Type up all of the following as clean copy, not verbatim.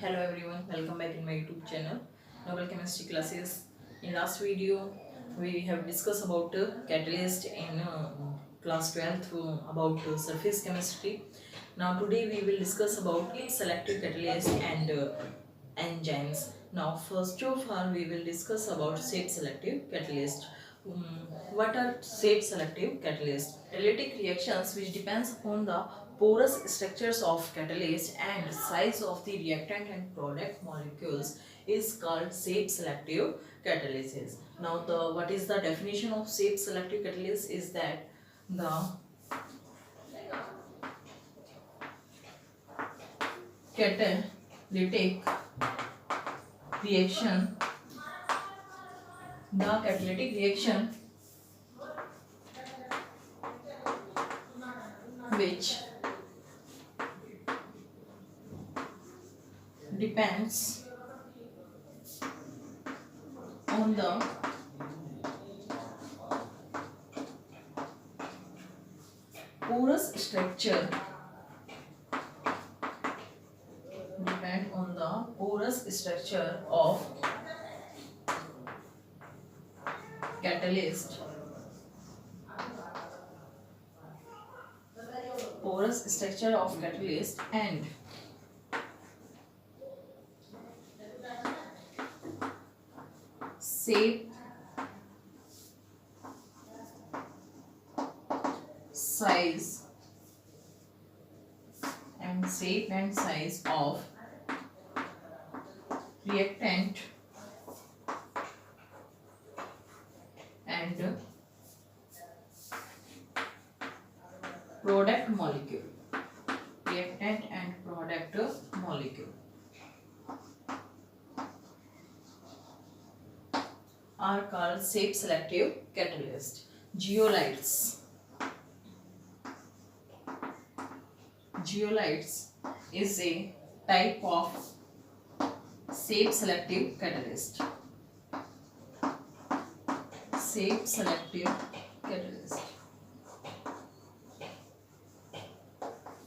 Hello everyone, welcome back in my YouTube channel, Novel Chemistry Classes. In last video, we have discussed about catalyst in class 12th about surface chemistry. Now today we will discuss about selective catalyst and enzymes. Now first of all we will discuss about shape selective catalyst. What are shape selective catalysts? Catalytic reactions which depends upon the porous structures of catalyst and size of the reactant and product molecules is called shape selective catalysis. Now what is the definition of shape selective catalyst is that the catalytic reaction the catalytic reaction which depends on the porous structure of catalyst and shape size of reactant and product molecule are called shape selective catalyst. Zeolites is a type of shape selective catalyst.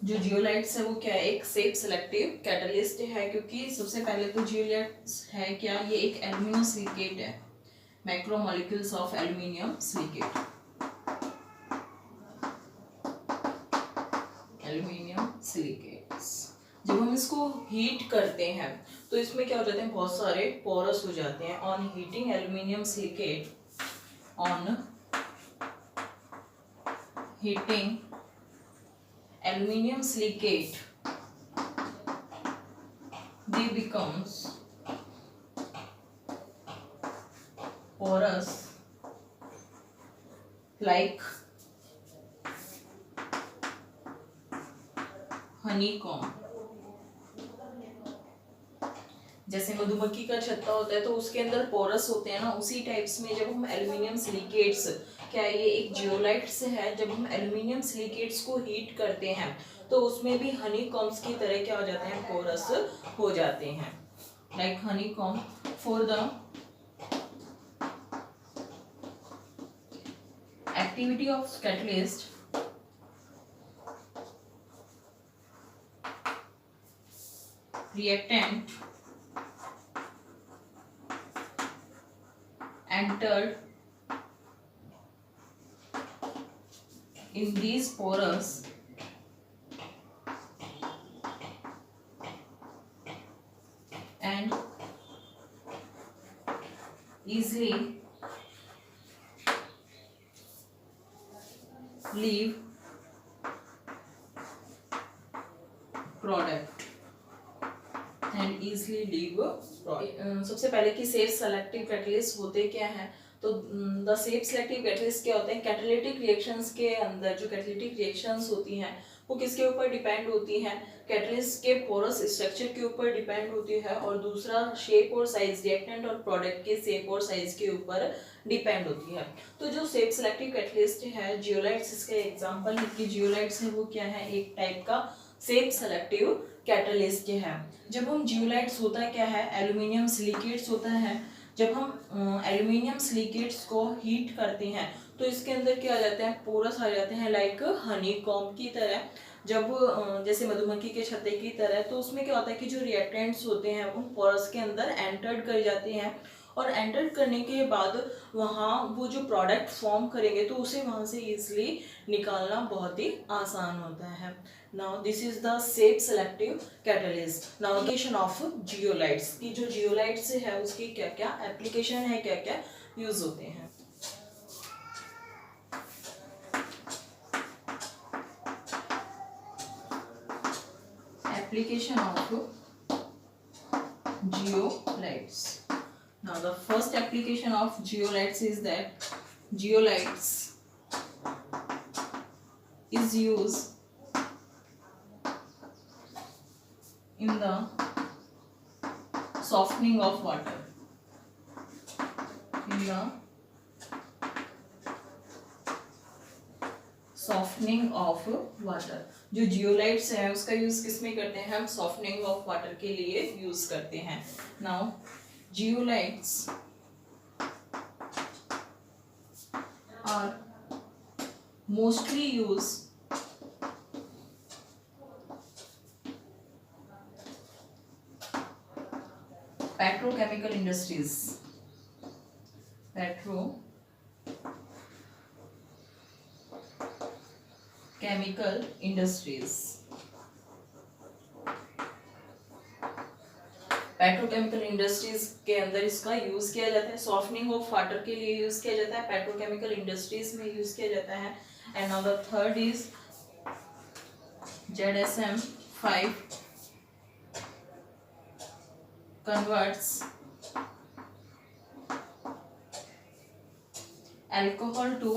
जो zeolites है वो क्या है, एक shape selective catalyst है, क्योंकि सबसे पहले तो जियोलाइट्स है क्या, ये एक एल्यूमिनियम सिलिकेट है, मैक्रोमोलिक्यूल्स ऑफ एल्यूमिनियम सिलिकेट। जब हम इसको हीट करते हैं तो इसमें क्या हो जाते हैं, बहुत सारे पोरस हो जाते हैं। On heating aluminium silicate they becomes porous like honeycomb। जैसे मधुमक्खी का छत्ता होता है तो उसके अंदर पोरस होते हैं ना, उसी टाइप्स में जब हम एल्यूमिनियम सिलिकेट्स, क्या ये एक जियोलाइट्स है, जब हम एल्यूमिनियम सिलिकेट्स को हीट करते हैं तो उसमें भी हनी कॉम्स की तरह क्या हो जाते हैं, पोरस हो जाते हैं, like Honey com. For the activity of catalyst reactant entered in these porous and easily leave product सबसे पहले कि शेप सेलेक्टिव कैटलिस्ट होते क्या हैं, तो द शेप सेलेक्टिव कैटलिस्ट क्या होते हैं, कैटालिटिक रिएक्शंस के अंदर जो कैटालिटिक रिएक्शंस होती हैं वो किसके ऊपर डिपेंड होती हैं, कैटलिस्ट के पोरस स्ट्रक्चर के ऊपर डिपेंड होती है, और दूसरा शेप और साइज, रिएक्टेंट और प्रोडक्ट के शेप और साइज के ऊपर डिपेंड होती है। तो जो शेप सेलेक्टिव कैटलिस्ट है, जियोलाइट्स इसका एग्जांपल है कि जियोलाइट्स है वो क्या है, एक टाइप का शेप सेलेक्टिव कैटलिस्ट है। जब हम जियोलाइट्स होता है क्या है, एल्यूमिनियम सिलिकेट्स होता है, जब हम एल्यूमिनियम सिलिकेट्स को हीट करते हैं तो इसके अंदर क्या आ जाते हैं, पोरस आ जाते हैं, लाइक हनी कॉम्ब की तरह। जब जैसे मधुमक्खी के छत्ते की तरह, तो उसमें क्या होता है कि जो रिएक्टेंट्स होते हैं उन पोरस के अंदर एंटर्ड कर जाते हैं, और एंटर करने के बाद वहाँ वो जो प्रोडक्ट फॉर्म करेंगे तो उसे वहाँ से ईजिली निकालना बहुत ही आसान होता है। Now this is the safe selective catalyst. Now application of zeolites की, जो जियोलाइट्स है उसकी क्या क्या एप्लीकेशन है, क्या क्या यूज होते हैं। Application of geolites. Now the first application of geolites is that geolites is used in the softening of water. In the softening of water, जो जियोलाइट्स है उसका यूज किस में करते हैं हम, सॉफ्टनिंग ऑफ वाटर के लिए यूज करते हैं। Now zeolites are mostly use petrochemical industries, chemical industries. Petrochemical industries के अंदर इसका यूज किया जाता है, सॉफ्टनिंग ऑफ वाटर के लिए यूज किया जाता है, पेट्रोकेमिकल इंडस्ट्रीज में यूज किया जाता है। And now the third is ZSM-5 converts alcohol to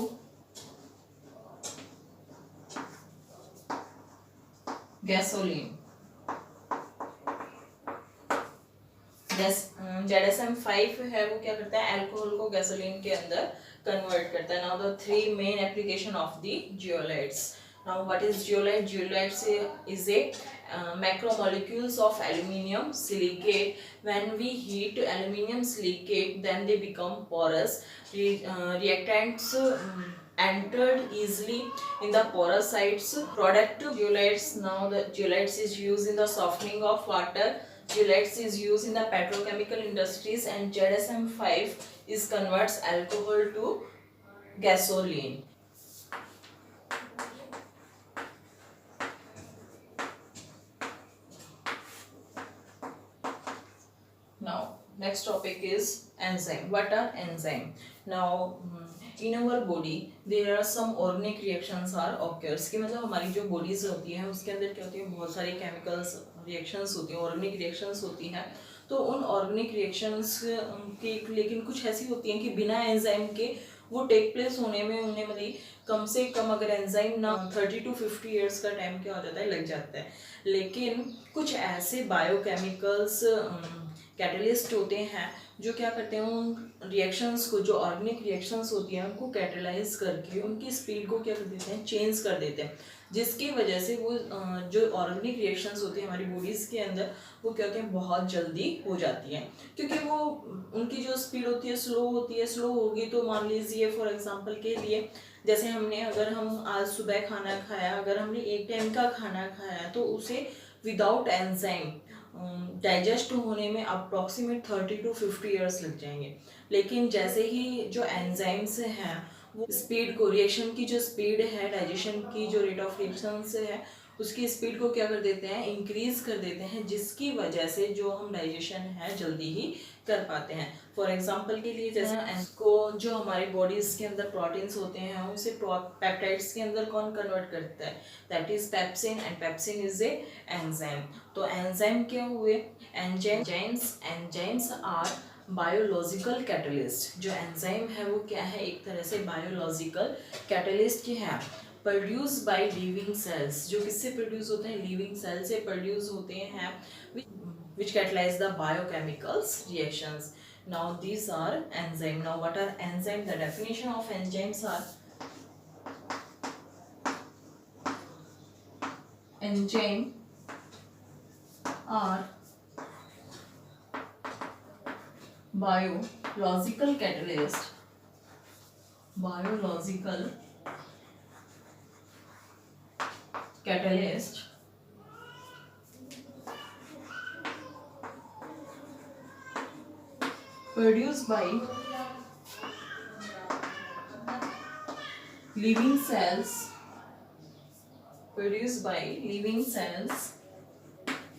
gasoline. ZSM-5 है वो क्या करता है, अल्कोहल को गैसोलीन के अंदर कन्वर्ट करता है। Now the three main application of the zeolites. Now what is zeolite? Zeolites is a macromolecules of aluminium silicate. When we heat aluminium silicate, then they become porous. Reactants entered easily in the porous sites. Product zeolites. Now the zeolites is used in the softening of water. Zeolites is used in the petrochemical industries, and ZSM-5 is converts alcohol to gasoline. Now next topic is enzyme. What are enzyme? Now in our body there are some organic reactions are occurs, कि मतलब हमारी जो bodies होती है उसके अंदर क्या होती है, बहुत सारी chemicals reactions होती हैं, organic reactions होती हैं। तो उन organic reactions की लेकिन कुछ ऐसी होती हैं कि बिना enzyme के वो टेक प्लेस होने में उन्हें मतलब कम से कम अगर एंजाइम ना 30 to 50 ईयर्स का टाइम क्या हो जाता है, लग जाता है। लेकिन कुछ ऐसे बायोकेमिकल्स कैटलिस्ट होते हैं जो क्या करते हैं, उन रिएक्शंस को, जो ऑर्गेनिक रिएक्शंस होती हैं उनको कैटलाइज करके उनकी स्पीड को क्या कर देते हैं, चेंज कर देते हैं, जिसकी वजह से वो जो ऑर्गेनिक रिएक्शंस होती हैं हमारी बॉडीज़ के अंदर वो क्या होते हैं, बहुत जल्दी हो जाती हैं। क्योंकि वो उनकी जो स्पीड होती है स्लो होती है, स्लो होगी तो मान लीजिए फॉर एग्जांपल के लिए जैसे अगर हम आज सुबह खाना खाया, अगर हमने एक टाइम का खाना खाया तो उसे विदाउट एंजाइम डाइजेस्ट होने में अप्रॉक्सीमेट 30 to 50 ईयर्स लग जाएंगे। लेकिन जैसे ही जो एंजाइम्स हैं वो स्पीड को, रिएक्शन की जो स्पीड है, डाइजेशन की जो रेट ऑफ रिएक्शन से है उसकी स्पीड को क्या कर देते हैं, इंक्रीज कर देते हैं, जिसकी वजह से जो हम डाइजेशन है जल्दी ही कर पाते हैं। फॉर एग्जांपल के लिए जैसे को जो हमारी बॉडीज के अंदर प्रोटीन्स होते हैं उसे पेप्टाइड्स के अंदर कौन कन्वर्ट करता है, that is pepsin, and pepsin is a enzyme. तो एंजाइम क्या हुए, एंजाइम्स आर बायोलॉजिकल कैटलिस्ट। जो एंजाइम है वो क्या है, एक तरह से बायोलॉजिकल कैटलिस्ट है, प्रोड्यूस बाय लिविंग सेल्स। जो किससे प्रोड्यूस होते हैं, लिविंग सेल से प्रोड्यूस होते हैं, which catalyze the biochemicals reactions. Now these are enzyme. Now what are enzyme? The definition of enzymes are enzyme are biological catalyst, catalyst produced by living cells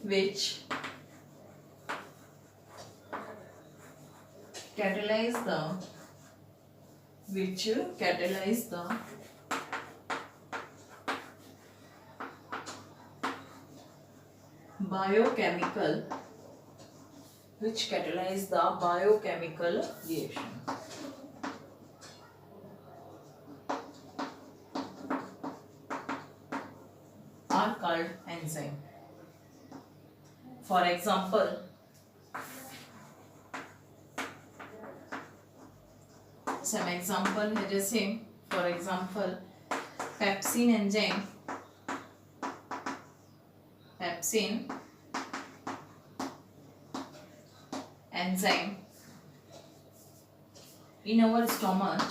which catalyze the biochemical reaction are called enzyme. For example, some example है जैसे for example pepsin enzyme in our stomach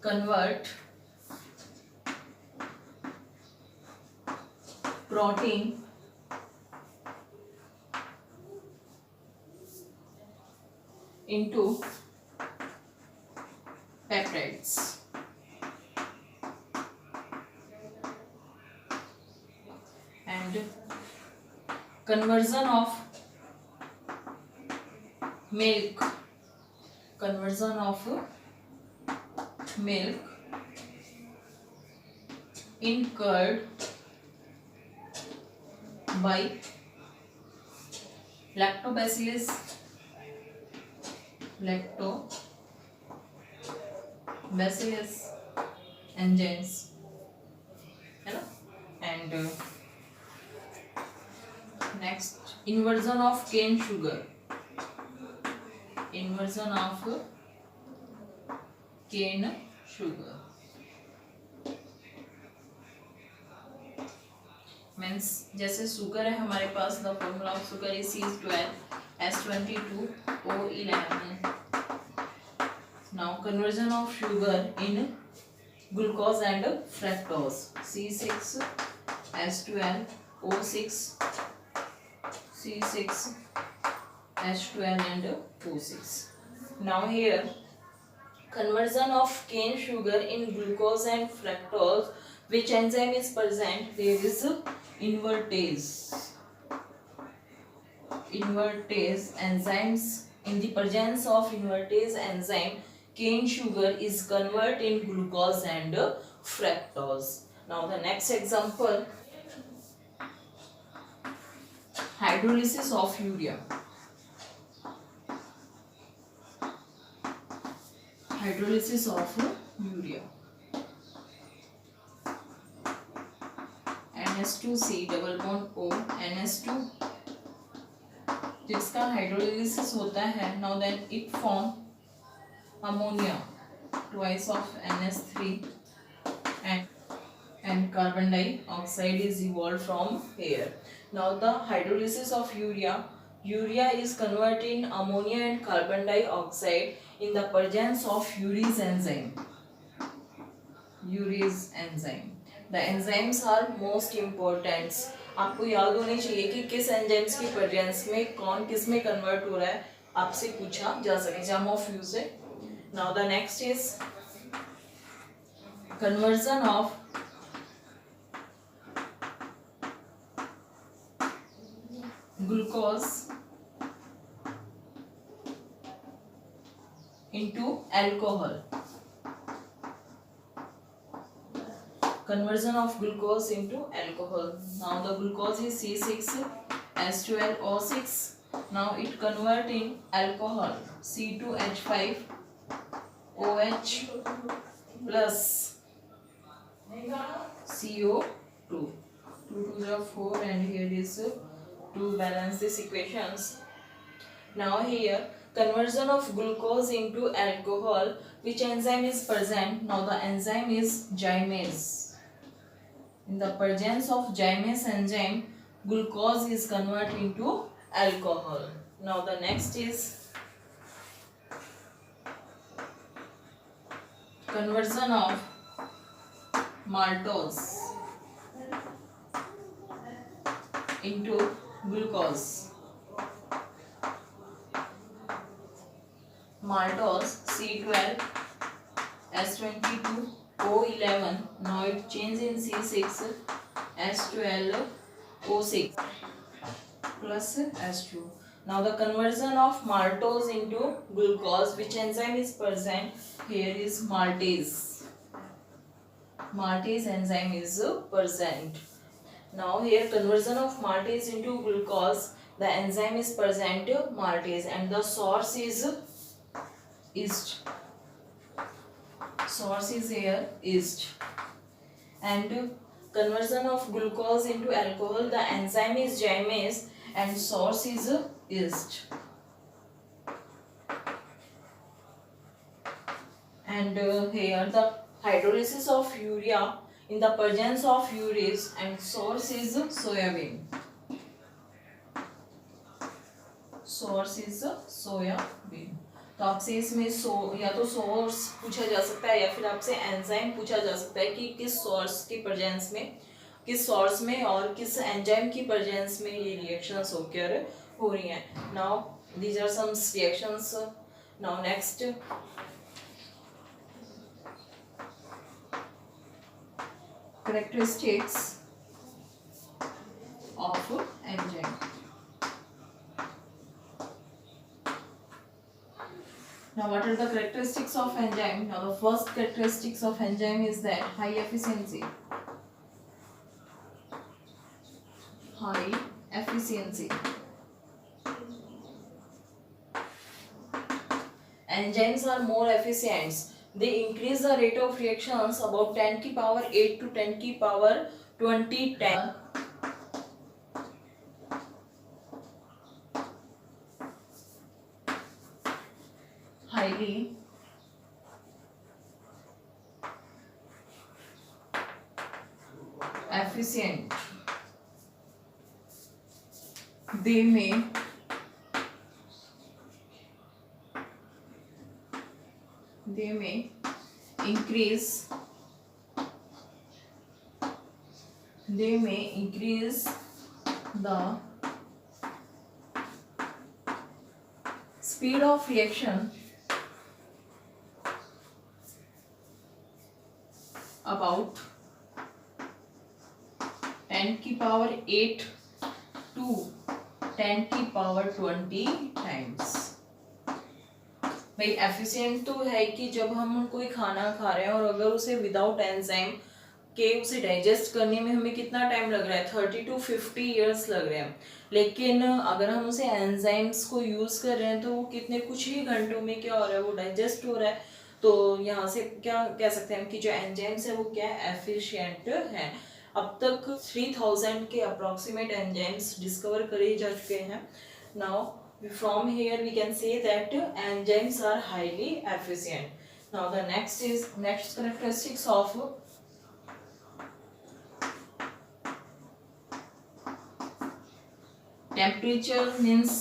convert protein into peptides. And conversion of milk in curd by lactobacillus enzymes है ना. And next, inversion of cane sugar means जैसे sugar है हमारे पास, the formula of sugar is C12H22O11. Now conversion of sugar in glucose and fructose C6H12O6 and O6. Now here conversion of cane sugar in glucose and fructose, which enzyme is present? There is invertase enzymes. In the presence of invertase enzyme, cane sugar is converted in glucose and fructose. Now the next example, hydrolysis of urea. NH2C double bond O NH2, जिसका hydrolysis होता है. Now then it form ammonia twice of NH3 and carbon dioxide is evolved from here. Now the hydrolysis of urea is converted in ammonia and carbon dioxide in the presence of urease enzyme. The enzymes are most important. आपको याद होनी चाहिए कि किस enzymes की presence में कौन किस में कन्वर्ट हो रहा है, आपसे पूछा जा सके एग्जाम ऑफ यू से. Now the next is conversion of glucose into alcohol. Conversion of glucose into alcohol. Now the glucose is C6H12O6. Now it convert in alcohol C2H5OH plus CO2. 2 2s are 4 and here is 2. Balance these equations. Now here conversion of glucose into alcohol, which enzyme is present? Now the enzyme is gymase. In the presence of gymase enzyme, glucose is converted into alcohol. Now the next is conversion of maltose into glucose. Maltose C12 S22 O11, now it changes in C6 S12 O6 plus S2. Now the conversion of maltose into glucose, which enzyme is present here is maltase. Maltase enzyme is present. Now here conversion of maltase into glucose, the enzyme is present maltase and the source is yeast. Source is here yeast. And conversion of glucose into alcohol, the enzyme is gymase and source is yeast. And here the hydrolysis of urea in the presence of urease and source is soybean. Source is soybean. तो आपसे इसमें या तो source पूछा जा सकता है या फिर आपसे एंजाइम पूछा जा सकता है कि किस सोर्स की प्रेजेंस में, किस सोर्स में और किस एंजाइम की प्रेजेंस में ये रिएक्शंस ओकर हो रही हैं. Now these are some reactions. Now next characteristics of enzyme. Now what are the characteristics of enzyme? Now the first characteristics of enzyme is that high efficiency. High efficiency. Enzymes are more efficient. They increase the rate of reactions about 10 की power 8 to 10 की power 20 10. Highly efficient. They may increase the speed of reaction about 10 की power 8 to 10 की power 20 times. भाई efficient तो है कि जब हम कोई खाना खा रहे हैं और अगर उसे विदाउट एंजाइम के उसे डाइजेस्ट करने में हमें कितना टाइम लग रहा है 30 to 50 ईयर्स लग रहे हैं, लेकिन अगर हम उसे एंजाइम्स को यूज़ कर रहे हैं तो वो कितने कुछ ही घंटों में क्या हो रहा है, वो डाइजेस्ट हो रहा है. तो यहाँ से क्या कह सकते हैं कि जो एंजाइम्स है वो क्या एफिशिएंट है. अब तक 3000 के अप्रॉक्सीमेट एंजाइम्स डिस्कवर करे जा चुके हैं. Now from here we can say that enzymes are highly efficient. Now the next characteristics of temperature means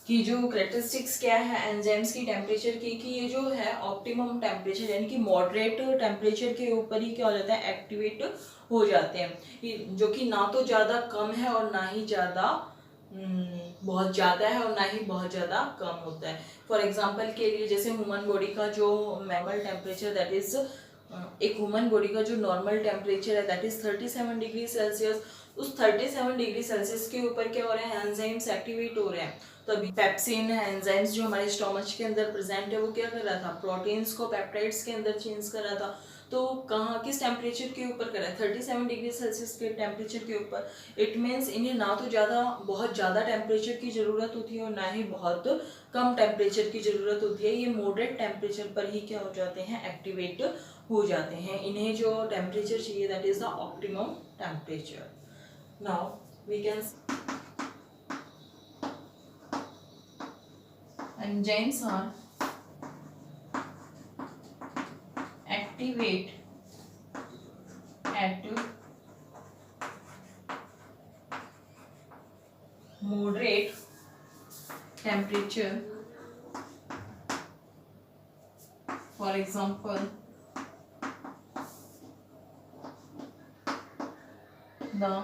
कि जो करेक्टरिस्टिक्स क्या है एंजाइम्स की टेम्परेचर की, कि ये जो है ऑप्टिमम टेम्परेचर यानी कि मॉडरेट टेम्परेचर के ऊपर ही क्या हो जाता है एक्टिवेट हो जाते हैं, जो कि ना तो ज़्यादा कम है और ना ही ज़्यादा बहुत ज़्यादा है और ना ही बहुत ज़्यादा कम होता है. फॉर एग्जांपल के लिए जैसे ह्यूमन बॉडी का जो नॉर्मल टेम्परेचर दैट इज़ एक ह्यूमन बॉडी का जो नॉर्मल टेम्परेचर है दैट इज़ 37 डिग्री सेल्सियस. उस 37 डिग्री सेल्सियस के ऊपर क्या हो रहे हैं एंजाइम्स एक्टिवेट हो रहे हैं. तो अभी पेप्सिन एंजाइम्स जो हमारे स्टोमच के अंदर प्रेजेंट है वो क्या कर रहा था, प्रोटीन्स को पेप्टाइड्स के अंदर चेंज कर रहा था. तो कहाँ किस टेम्परेचर के ऊपर कर रहा है 37 डिग्री सेल्सियस के टेम्परेचर के ऊपर. इट मीन्स इन्हें ना तो ज़्यादा बहुत ज़्यादा टेम्परेचर की ज़रूरत होती है और ना ही बहुत कम टेम्परेचर की ज़रूरत होती है. ये मॉडरेट टेम्परेचर पर ही क्या हो जाते हैं एक्टिवेट हो जाते हैं. इन्हें जो टेम्परेचर चाहिए that is the optimum temperature. Now we can enzymes are activate at moderate temperature. For example, the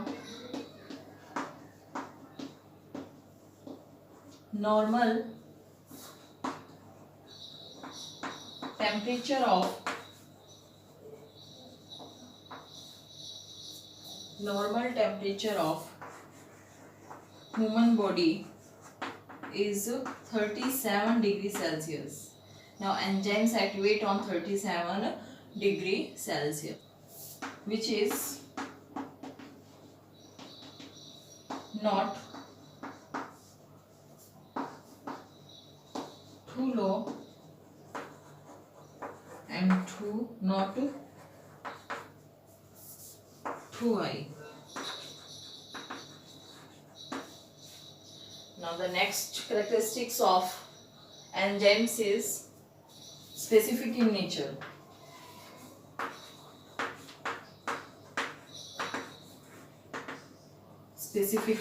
normal temperature of human body is 37 degrees Celsius. Now enzymes activate on 37 degree Celsius, which is not too low and not too high. Now the next characteristics of enzymes is specific in nature. Specific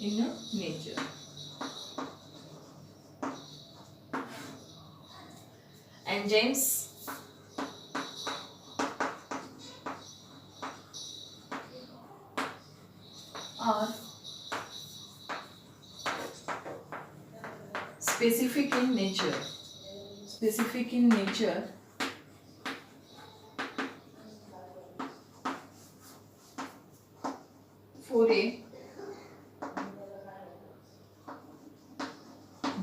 in nature. Enzymes are specific in nature. Specific in nature for a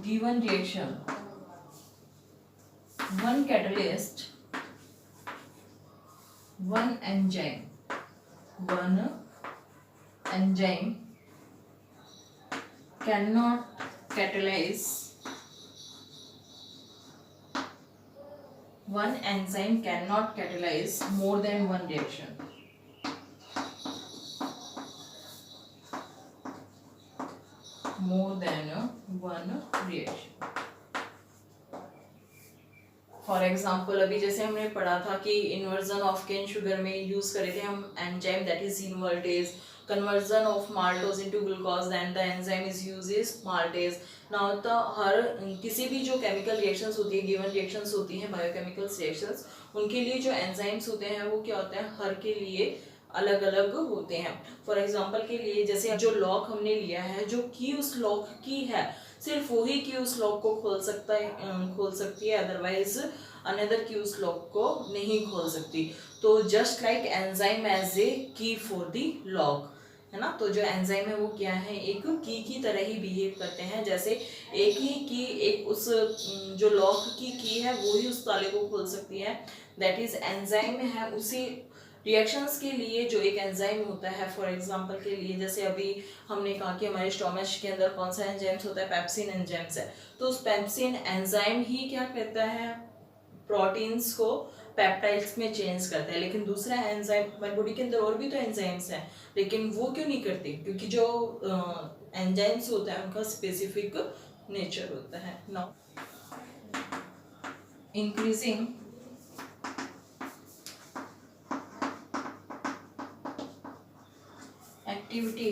given reaction. One catalyst, one enzyme cannot catalyze more than one reaction. For example अभी जैसे हमने पढ़ा था कि inversion of cane sugar में use करे थे हम enzyme that is invertase, conversion of maltose into glucose, then the enzyme is use is maltase. Now तो हर किसी भी जो केमिकल रिएक्शंस होती है, गिवन रिएक्शंस होती हैं, बायोकेमिकल रिएक्शंस, उनके लिए जो एंजाइम्स होते हैं वो क्या होते हैं, हर के लिए अलग अलग होते हैं. फॉर एग्जाम्पल के लिए जैसे जो लॉक हमने लिया है, जो की उस लॉक की है, सिर्फ वही की उस लॉक को खोल सकती है, अदरवाइज अनदर की उस लॉक को नहीं खोल सकती. तो just like enzyme as a key for the lock, है ना. तो जो एंजाइम है वो क्या है, एक की तरह ही बिहेव करते हैं. जैसे एक ही की, एक उस जो लॉक की है वो ही उस ताले को खोल सकती है, दैट इज एंजाइम है. उसी रिएक्शंस के लिए जो एक एंजाइम होता है, फॉर एग्जांपल के लिए जैसे अभी हमने कहा कि हमारे स्टोमच के अंदर कौन सा एंजाइम्स होता है, पेप्सिन एंजाइम्स है. तो उस पेप्सिन एंजाइम ही क्या करता है, प्रोटीन्स को पेप्टाइड्स में चेंज करता है. लेकिन दूसरा एंजाइम, हमारी बॉडी के अंदर और भी तो एंजाइम्स हैं, लेकिन वो क्यों नहीं करती, क्योंकि जो एंजाइम्स होता है उनका स्पेसिफिक नेचर होता है. Now increasing activity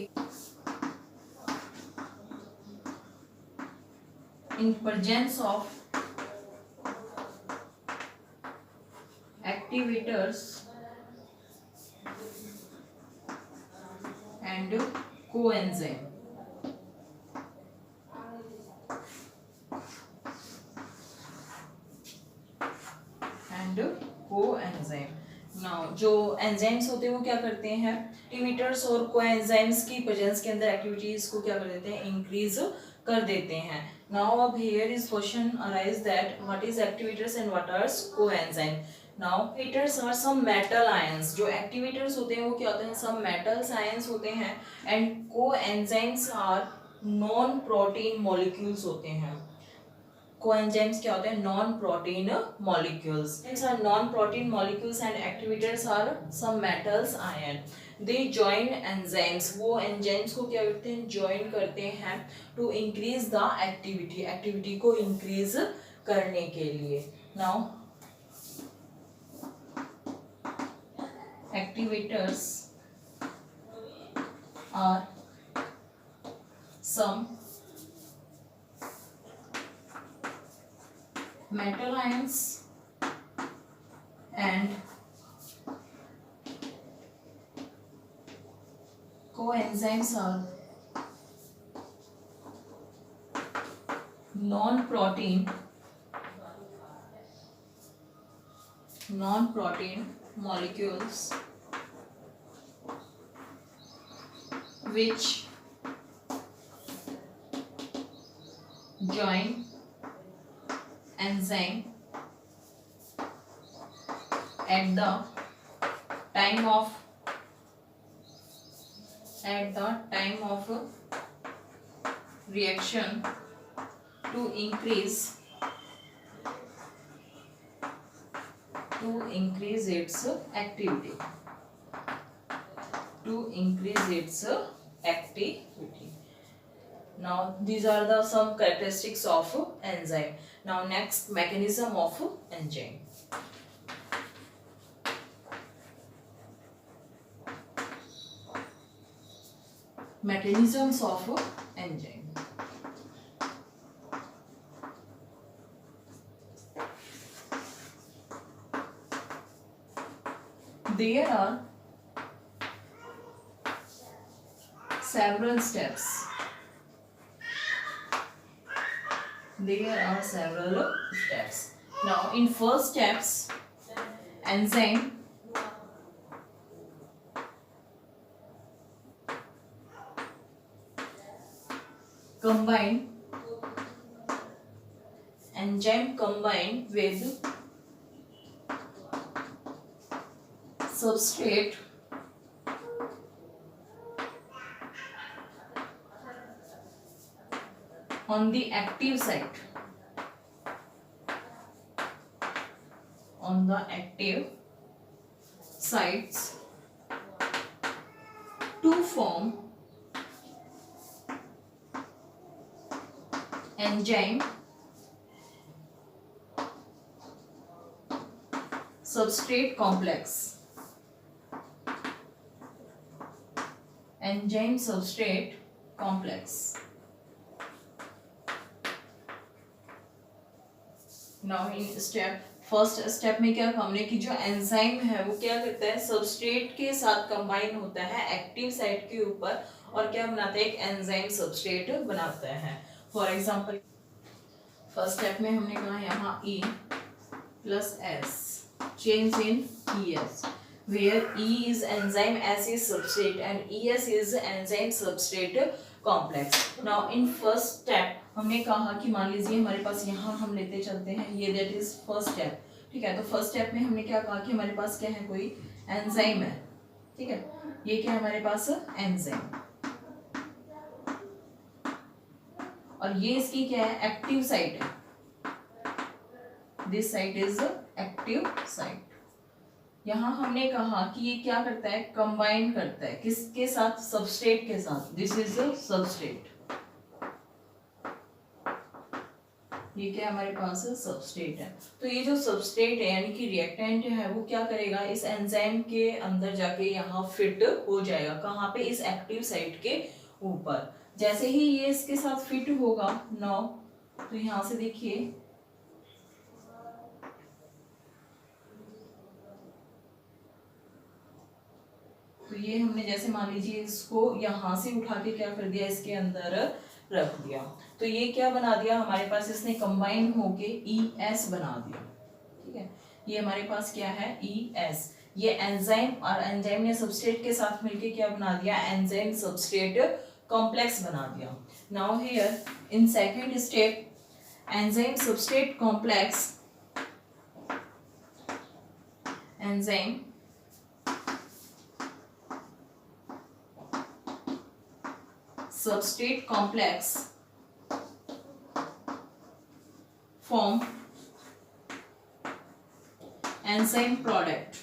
in presence of activators and coenzyme. Now जो एंजाइम्स होते हैं वो क्या करते हैं, एक्टिवेटर्स और कोएंजाइम्स की प्रेजेंस के अंदर एक्टिविटीज को क्या कर देते हैं, इंक्रीज कर देते हैं. नाउ अब here is question arise that what is activators and what are coenzyme. Now activators are some metal ions. जो एक्टिवेटर्स होते हैं वो क्या होते हैं, सम मेटल्स आयंस होते हैं. And coenzymes are non protein molecules होते हैं. कोएंजाइम्स क्या होते हैं, non protein molecules. These are non-protein molecules and activators are some metals ion. They join enzymes. वो enzymes को क्या करते हैं, join करते हैं to increase the activity. activity को increase करने के लिए. Now activators are some metal ions and coenzymes are non-protein molecules which join enzyme at the time of reaction to increase its activity. Now these are the some characteristics of enzyme. Now next, mechanism of enzyme. Mechanisms of enzyme. There are several steps. Now in first steps, enzyme combine with substrate on the active site. On the active sites to form enzyme substrate complex. Enzyme substrate complex. Now in first step में क्या हमने कि जो enzyme है वो क्या करता है, सबस्ट्रेट के साथ कंबाइन होता है एक्टिव साइट के ऊपर और क्या बनाता है, एक एंजाइम सबस्ट्रेट बनाता है. फॉर एग्जांपल फर्स्ट स्टेप में हमने कहा यहाँ E plus S change in ES where E is enzyme, S is substrate and ES is enzyme substrate complex. Now in first step हमने कहा कि मान लीजिए हमारे पास यहाँ हम लेते चलते हैं ये दैट इज फर्स्ट स्टेप. ठीक है, तो फर्स्ट स्टेप में हमने क्या कहा कि हमारे पास क्या है, कोई एंजाइम है. ठीक है, ये क्या है हमारे पास, एंजाइम, और ये इसकी क्या है, एक्टिव साइट है. This site is active site. यहाँ हमने कहा कि ये क्या करता है, कंबाइन करता है किसके साथ, सबस्ट्रेट के साथ. This is substrate. ये क्या हमारे पास सबस्ट्रेट है. तो ये जो सबस्ट्रेट है यानी कि रिएक्टेंट है वो क्या करेगा, इस एंजाइम के अंदर जाके यहाँ फिट हो जाएगा. कहाँ पे, इस एक्टिव साइट के ऊपर. जैसे ही ये इसके साथ फिट होगा नाउ, तो यहाँ से देखिए तो ये हमने जैसे मान लीजिए इसको यहाँ से उठा के क्या कर दिया, इसके अंदर रख दिया. तो ये क्या बना दिया हमारे पास, इसने कंबाइन होके ES बना दिया. ठीक है, ये हमारे पास क्या है, ES. ये एंजाइम, और एंजाइम ने सबस्ट्रेट के साथ मिलके क्या बना दिया, एंजाइम सबस्ट्रेट कॉम्प्लेक्स बना दिया. Now here in second step, enzyme substrate complex, enzyme substrate complex form enzyme product.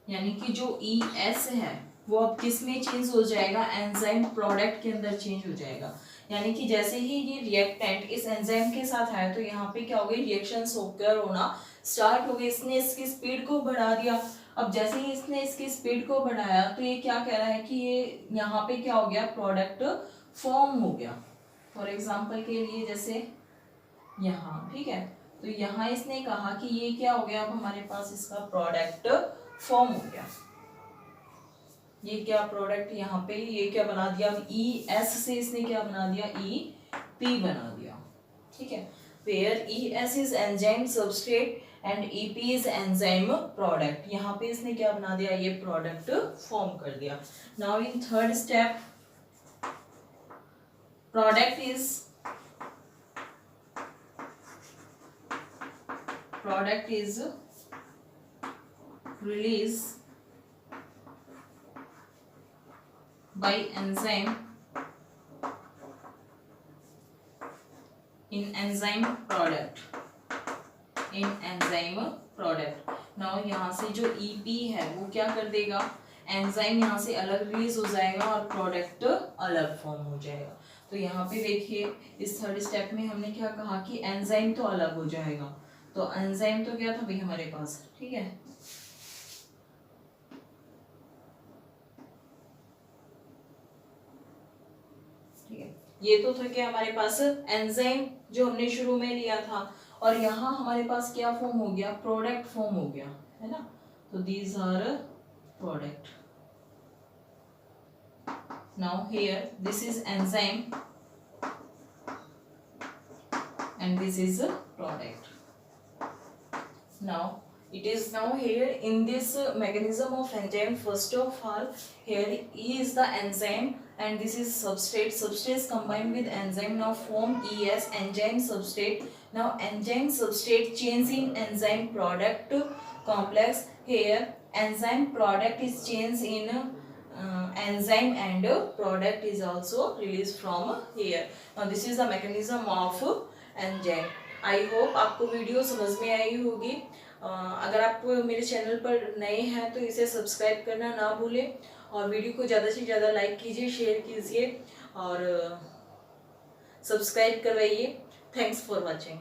यानी कि जो ES है वो अब किस में चेंज हो जाएगा, एंजाइम प्रोडक्ट के अंदर चेंज हो जाएगा. यानी कि जैसे ही ये रिएक्टेंट इस एंजाइम के साथ आया तो यहाँ पे क्या हो गई, रिएक्शंस होकर होना स्टार्ट हो गई. इसने इसकी स्पीड को बढ़ा दिया. अब जैसे ही इसने इसकी स्पीड को बढ़ाया तो ये क्या कह रहा है कि ये यहाँ पे क्या हो गया, प्रोडक्ट फॉर्म हो गया. फॉर एग्जांपल के लिए जैसे यहाँ, ठीक है, तो यहाँ इसने कहा कि ये क्या हो गया, अब हमारे पास इसका प्रोडक्ट फॉर्म हो गया। ये क्या प्रोडक्ट यहाँ पे ये क्या बना दिया, अब ई एस से इसने क्या बना दिया, ई पी बना दिया। ठीक है, where E S is enzyme substrate and E P is enzyme product. यहाँ पे इसने क्या बना दिया, ये प्रोडक्ट फॉर्म कर दिया। Now in third step, product is released by enzyme in enzyme product, now यहाँ से जो EP है वो क्या कर देगा, एंजाइम यहाँ से अलग रिलीज हो जाएगा और प्रोडक्ट अलग फॉर्म हो जाएगा। तो यहाँ पे देखिए इस थर्ड स्टेप में हमने क्या कहा कि एंजाइम तो अलग हो जाएगा, तो एंजाइम तो क्या था भाई हमारे पास, ठीक है, ठीक है, ये तो था क्या हमारे पास एंजाइम जो हमने शुरू में लिया था, और यहाँ हमारे पास क्या फॉर्म हो गया, प्रोडक्ट फॉर्म हो गया, है ना। तो these are product. Now here this is enzyme and this is a product. Now it is now here in this mechanism of enzyme, first of all here E is the enzyme and this is substrate. Substrates combined with enzyme now form ES, enzyme substrate. Now enzyme substrate change in enzyme product complex. Here enzyme product is changed in enzyme and product is also released from here. Now this is the mechanism of enzyme. I hope आपको video समझ में आई होगी। अगर आप मेरे channel पर नए हैं तो इसे सब्सक्राइब करना ना भूलें और वीडियो को ज़्यादा से ज़्यादा लाइक कीजिए, शेयर कीजिए और सब्सक्राइब करवाइए। Thanks for watching.